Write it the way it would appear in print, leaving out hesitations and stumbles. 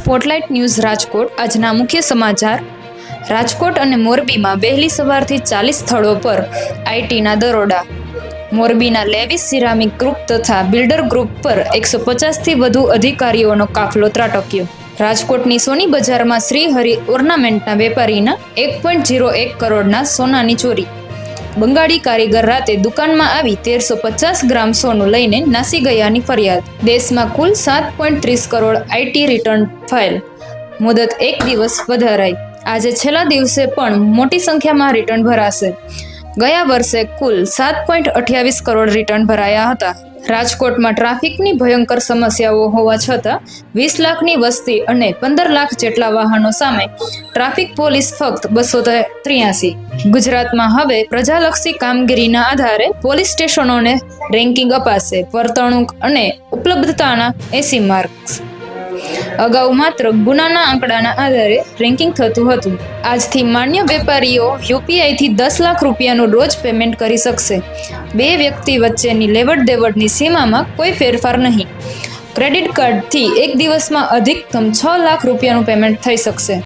Spotlight news Rajkot આજના મુખ્ય સમાચાર. રાજકોટ અને મોરબીમાં વહેલી સવારથી 40 સ્થળો પર આઈટીના દરોડા. મોરબીના લેવિસ સિરામિક ગ્રુપ તથા બિલ્ડર ગ્રુપ પર 150થી વધુ અધિકારીઓનો કાફલો ત્રાટક્યો. રાજકોટની સોની બજારમાં શ્રીહરિ ઓર્નામેન્ટના વેપારીના 1.01 કરોડના સોનાની ચોરી. બંગાળી કારીગર રાતે દુકાનમાં આવી 1350 ગ્રામ સોનું લઈને નાસી ગયાની ફરિયાદ. દેશમાં કુલ 7.30 કરોડ આઈટી રિટર્ન ફાઇલ. મુદત 1 દિવસ વધારાઈ. આજે છેલ્લા દિવસે પણ મોટી સંખ્યામાં રિટર્ન ભરાશે. ગયા વર્ષે કુલ 7.28 કરોડ રિટર્ન ભરાયા હતા. રાજકોટમાં ટ્રાફિકની ભયંકર સમસ્યાઓ હોવા છતાં 20 લાખની વસ્તી અને 15 લાખ જેટલા વાહનો સામે ટ્રાફિક પોલીસ ફક્ત 283. ગુજરાતમાં હવે પ્રજાલક્ષી કામગીરીના આધારે પોલીસ સ્ટેશનોને રેન્કિંગ અપાશે. વર્તણૂક અને ઉપલબ્ધતાના 80 માર્ક્સ. અગાઉ માત્ર ગુનાના આંકડાના આધારે રેન્કિંગ થતું હતું. આજથી માન્ય વેપારીઓ યુપીઆઈથી 10 લાખ રૂપિયાનું રોજ પેમેન્ટ કરી શકશે. 2 વ્યક્તિ વચ્ચેની લેવડ દેવડની સીમામાં કોઈ ફેરફાર નહીં. ક્રેડિટ કાર્ડથી એક દિવસમાં અધિકતમ 6 લાખ રૂપિયાનું પેમેન્ટ થઈ શકશે.